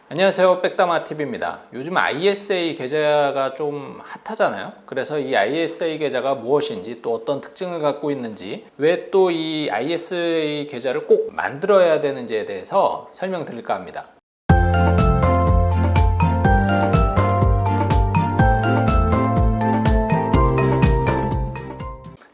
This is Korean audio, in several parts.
안녕하세요, 백다마TV입니다. 요즘 ISA 계좌가 좀 핫하잖아요. 그래서 이 ISA 계좌가 무엇인지, 또 어떤 특징을 갖고 있는지, 왜 또 이 ISA 계좌를 꼭 만들어야 되는지에 대해서 설명드릴까 합니다.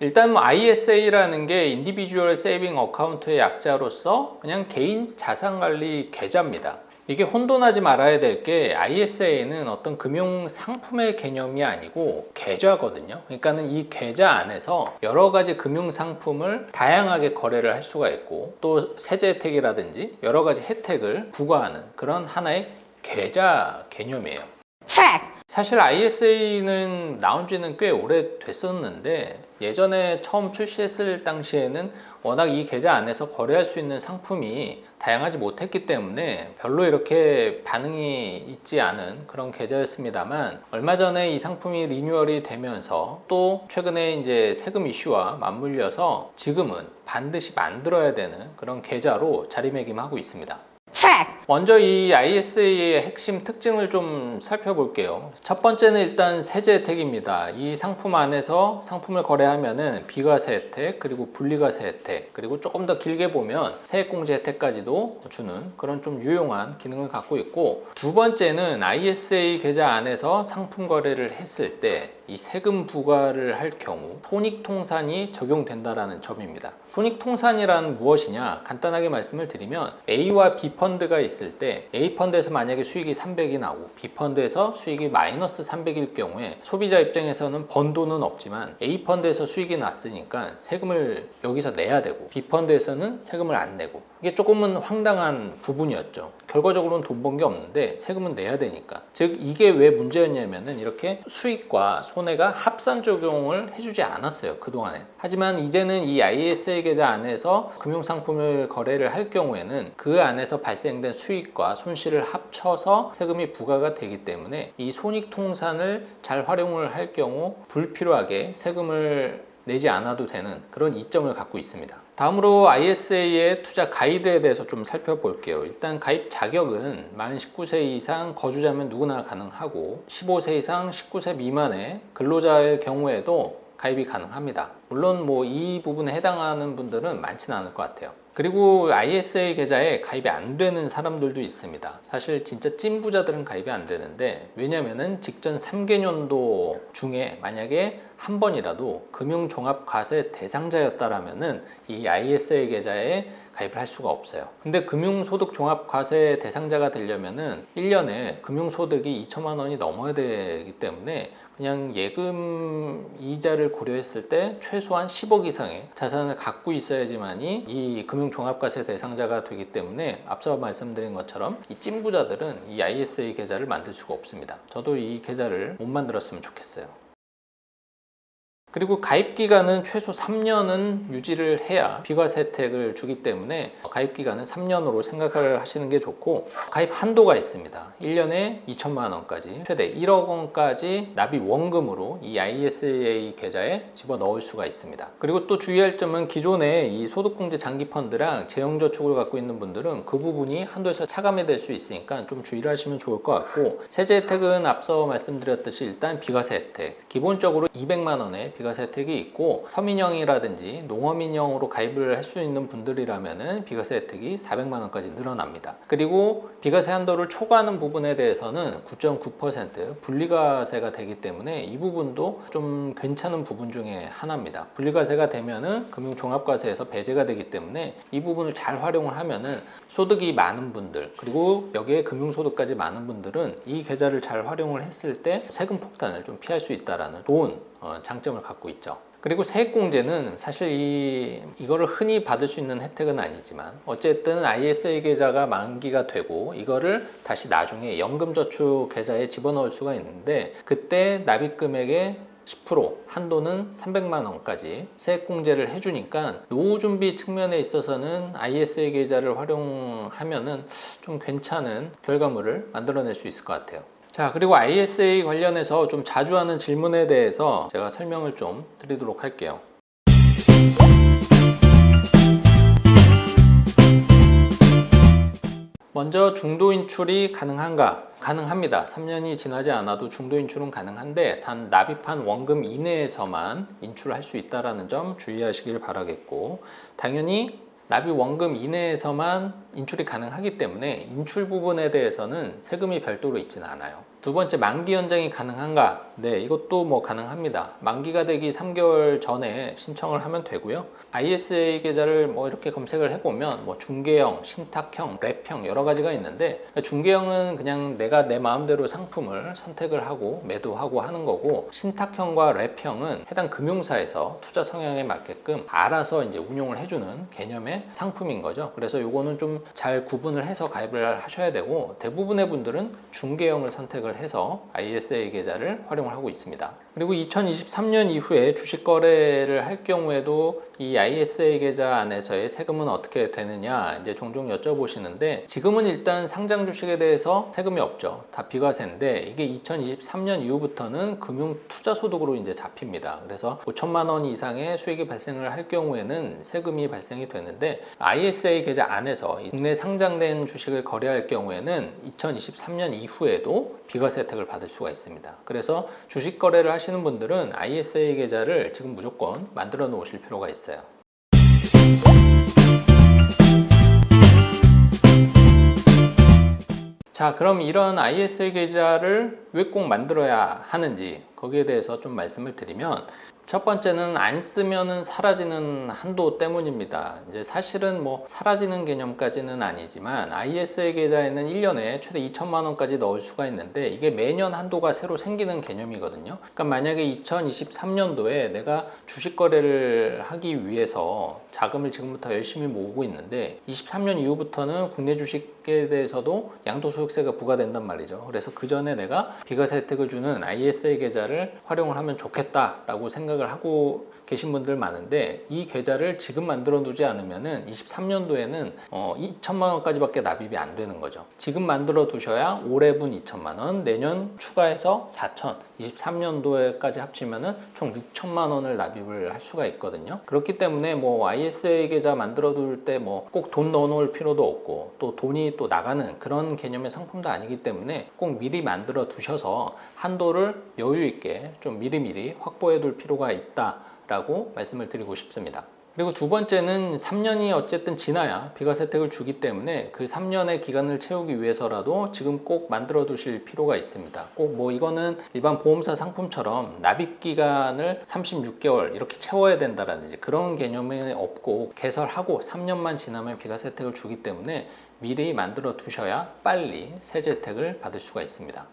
일단 ISA라는 게 인디비주얼 세이빙 어카운트의 약자로서 그냥 개인 자산관리 계좌입니다. 이게 혼돈하지 말아야 될 게 ISA는 어떤 금융 상품의 개념이 아니고 계좌거든요. 그러니까는 이 계좌 안에서 여러 가지 금융 상품을 다양하게 거래를 할 수가 있고, 또 세제 혜택이라든지 여러 가지 혜택을 부과하는 그런 하나의 계좌 개념이에요. 사실 ISA는 나온 지는 꽤 오래됐었는데, 예전에 처음 출시했을 당시에는 워낙 이 계좌 안에서 거래할 수 있는 상품이 다양하지 못했기 때문에 별로 이렇게 반응이 있지 않은 그런 계좌였습니다만, 얼마 전에 이 상품이 리뉴얼이 되면서 또 최근에 이제 세금 이슈와 맞물려서 지금은 반드시 만들어야 되는 그런 계좌로 자리매김하고 있습니다. 먼저 이 ISA의 핵심 특징을 좀 살펴볼게요. 첫 번째는 일단 세제 혜택입니다. 이 상품 안에서 상품을 거래하면은 비과세 혜택, 그리고 분리과세 혜택, 그리고 조금 더 길게 보면 세액공제 혜택까지도 주는 그런 좀 유용한 기능을 갖고 있고, 두 번째는 ISA 계좌 안에서 상품 거래를 했을 때 이 세금 부과를 할 경우 손익통산이 적용된다라는 점입니다. 손익통산이란 무엇이냐, 간단하게 말씀을 드리면 A와 B 펀드가 있을 때 A 펀드에서 만약에 수익이 300이 나고 B 펀드에서 수익이 마이너스 300일 경우에 소비자 입장에서는 번 돈은 없지만 A 펀드에서 수익이 났으니까 세금을 여기서 내야 되고, B 펀드에서는 세금을 안 내고, 이게 조금은 황당한 부분이었죠. 결과적으로는 돈 번 게 없는데 세금은 내야 되니까. 즉 이게 왜 문제였냐면은 이렇게 수익과 손해가 합산 적용을 해주지 않았어요, 그동안에. 하지만 이제는 이 ISA 계좌 안에서 금융상품을 거래를 할 경우에는 그 안에서 발생된 수익과 손실을 합쳐서 세금이 부과가 되기 때문에 이 손익통산을 잘 활용을 할 경우 불필요하게 세금을 내지 않아도 되는 그런 이점을 갖고 있습니다. 다음으로 ISA의 투자 가이드에 대해서 좀 살펴볼게요. 일단 가입 자격은 만 19세 이상 거주자면 누구나 가능하고, 15세 이상 19세 미만의 근로자일 경우에도 가입이 가능합니다. 물론 뭐 이 부분에 해당하는 분들은 많지는 않을 것 같아요. 그리고 ISA 계좌에 가입이 안 되는 사람들도 있습니다. 사실 진짜 찐 부자들은 가입이 안 되는데, 왜냐면은 직전 3개년도 중에 만약에 한 번이라도 금융종합과세 대상자였다라면은 이 ISA 계좌에 가입을 할 수가 없어요. 근데 금융소득종합과세 대상자가 되려면은 1년에 금융소득이 2천만 원이 넘어야 되기 때문에 그냥 예금 이자를 고려했을 때 최소한 10억 이상의 자산을 갖고 있어야지만이 이 금융종합과세 대상자가 되기 때문에, 앞서 말씀드린 것처럼 이 찐부자들은 이 ISA 계좌를 만들 수가 없습니다. 저도 이 계좌를 못 만들었으면 좋겠어요. 그리고 가입 기간은 최소 3년은 유지를 해야 비과세 혜택을 주기 때문에 가입 기간은 3년으로 생각을 하시는 게 좋고, 가입 한도가 있습니다. 1년에 2천만 원까지, 최대 1억 원까지 납입 원금으로 이 ISA 계좌에 집어넣을 수가 있습니다. 그리고 또 주의할 점은 기존에 이 소득공제 장기펀드랑 재형저축을 갖고 있는 분들은 그 부분이 한도에서 차감이 될 수 있으니까 좀 주의를 하시면 좋을 것 같고, 세제 혜택은 앞서 말씀드렸듯이 일단 비과세 혜택, 기본적으로 200만 원의 비과세 혜택이 있고, 서민형이라든지 농어민형으로 가입을 할 수 있는 분들이라면은 비과세 혜택이 400만 원까지 늘어납니다. 그리고 비과세 한도를 초과하는 부분에 대해서는 9.9% 분리과세가 되기 때문에 이 부분도 좀 괜찮은 부분 중에 하나입니다. 분리과세가 되면은 금융종합과세에서 배제가 되기 때문에 이 부분을 잘 활용을 하면은 소득이 많은 분들, 그리고 여기에 금융소득까지 많은 분들은 이 계좌를 잘 활용을 했을 때 세금 폭탄을 좀 피할 수 있다는 좋은 장점을 갖고 있죠. 그리고 세액공제는 사실 이거를 흔히 받을 수 있는 혜택은 아니지만, 어쨌든 ISA 계좌가 만기가 되고 이거를 다시 나중에 연금저축 계좌에 집어넣을 수가 있는데, 그때 납입금액의 10% 한도는 300만 원까지 세액공제를 해주니까 노후준비 측면에 있어서는 ISA 계좌를 활용하면은 좀 괜찮은 결과물을 만들어낼 수 있을 것 같아요. 자, 그리고 ISA 관련해서 좀 자주 하는 질문에 대해서 제가 설명을 좀 드리도록 할게요. 먼저 중도 인출이 가능한가? 가능합니다. 3년이 지나지 않아도 중도 인출은 가능한데 단 납입한 원금 이내에서만 인출할 수 있다는 점 주의하시길 바라겠고, 당연히 납입 원금 이내에서만 인출이 가능하기 때문에 인출 부분에 대해서는 세금이 별도로 있지는 않아요. 두 번째, 만기 연장이 가능한가? 네, 이것도 뭐 가능합니다. 만기가 되기 3개월 전에 신청을 하면 되고요. ISA 계좌를 뭐 이렇게 검색을 해보면 뭐 중개형, 신탁형, 랩형 여러 가지가 있는데, 중개형은 그냥 내가 내 마음대로 상품을 선택을 하고 매도하고 하는 거고, 신탁형과 랩형은 해당 금융사에서 투자 성향에 맞게끔 알아서 이제 운용을 해주는 개념의 상품인 거죠. 그래서 요거는 좀 잘 구분을 해서 가입을 하셔야 되고, 대부분의 분들은 중개형을 선택을 해서 ISA 계좌를 활용을 하고 있습니다. 그리고 2023년 이후에 주식 거래를 할 경우에도 이 ISA 계좌 안에서의 세금은 어떻게 되느냐 이제 종종 여쭤보시는데, 지금은 일단 상장 주식에 대해서 세금이 없죠. 다 비과세인데, 이게 2023년 이후부터는 금융 투자 소득으로 이제 잡힙니다. 그래서 5천만 원 이상의 수익이 발생을 할 경우에는 세금이 발생이 되는데, ISA 계좌 안에서 국내 상장된 주식을 거래할 경우에는 2023년 이후에도 비과세 혜택을 받을 수가 있습니다. 그래서 주식 거래를 하시는 분들은 ISA 계좌를 지금 무조건 만들어 놓으실 필요가 있어요. 자, 그럼 이런 ISA 계좌를 왜 꼭 만들어야 하는지 거기에 대해서 좀 말씀을 드리면, 첫 번째는 안 쓰면은 사라지는 한도 때문입니다. 이제 사실은 뭐 사라지는 개념까지는 아니지만 ISA 계좌에는 1년에 최대 2천만 원까지 넣을 수가 있는데, 이게 매년 한도가 새로 생기는 개념이거든요. 그러니까 만약에 2023년도에 내가 주식 거래를 하기 위해서 자금을 지금부터 열심히 모으고 있는데, 23년 이후부터는 국내 주식에 대해서도 양도소득세가 부과된단 말이죠. 그래서 그 전에 내가 비과세 혜택을 주는 ISA 계좌를 활용을 하면 좋겠다라고 생각을 하고 계신 분들 많은데, 이 계좌를 지금 만들어 두지 않으면은 23년도에는 2천만 원까지밖에 납입이 안 되는 거죠. 지금 만들어 두셔야 올해분 2천만 원, 내년 추가해서 4천, 23년도에까지 합치면은 총 6천만 원을 납입을 할 수가 있거든요. 그렇기 때문에 뭐 ISA 계좌 만들어 둘 때 뭐 꼭 돈 넣어 놓을 필요도 없고, 또 돈이 또 나가는 그런 개념의 상품도 아니기 때문에 꼭 미리 만들어 두셔서 한도를 여유 있게 좀 미리미리 확보해 둘 필요가 있다라고 말씀을 드리고 싶습니다. 그리고 두 번째는 3년이 어쨌든 지나야 비과세 혜택을 주기 때문에 그 3년의 기간을 채우기 위해서라도 지금 꼭 만들어 두실 필요가 있습니다. 꼭 뭐 이거는 일반 보험사 상품처럼 납입 기간을 36개월 이렇게 채워야 된다라든지 그런 개념이 없고, 개설하고 3년만 지나면 비과세 혜택을 주기 때문에 미리 만들어 두셔야 빨리 세제 혜택을 받을 수가 있습니다.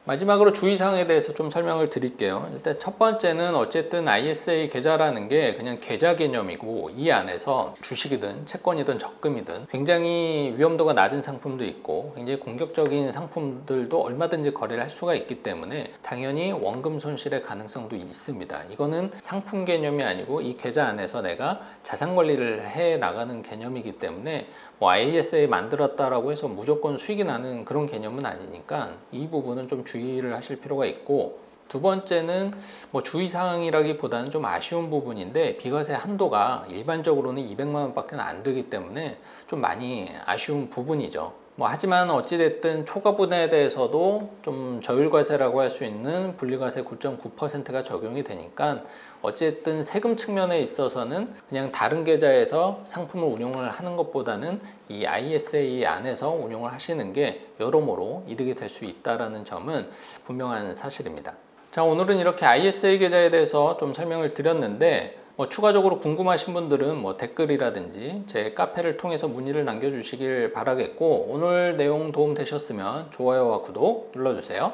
마지막으로 주의사항에 대해서 좀 설명을 드릴게요. 일단 첫 번째는 어쨌든 ISA 계좌라는 게 그냥 계좌 개념이고, 이 안에서 주식이든 채권이든 적금이든 굉장히 위험도가 낮은 상품도 있고 굉장히 공격적인 상품들도 얼마든지 거래를 할 수가 있기 때문에 당연히 원금 손실의 가능성도 있습니다. 이거는 상품 개념이 아니고 이 계좌 안에서 내가 자산 관리를 해 나가는 개념이기 때문에 뭐 ISA 만들었다라고 해서 무조건 수익이 나는 그런 개념은 아니니까 이 부분은 좀 주의를 하실 필요가 있고, 두 번째는 뭐 주의사항이라기보다는 좀 아쉬운 부분인데, 비과세 한도가 일반적으로는 200만 원밖에 안 되기 때문에 좀 많이 아쉬운 부분이죠. 뭐 하지만 어찌됐든 초과분에 대해서도 좀 저율과세라고 할 수 있는 분리과세 9.9%가 적용이 되니까 어쨌든 세금 측면에 있어서는 그냥 다른 계좌에서 상품을 운용을 하는 것보다는 이 ISA 안에서 운용을 하시는 게 여러모로 이득이 될 수 있다는 점은 분명한 사실입니다. 자, 오늘은 이렇게 ISA 계좌에 대해서 좀 설명을 드렸는데, 뭐 추가적으로 궁금하신 분들은 뭐 댓글이라든지 제 카페를 통해서 문의를 남겨주시길 바라겠고, 오늘 내용 도움 되셨으면 좋아요와 구독 눌러주세요.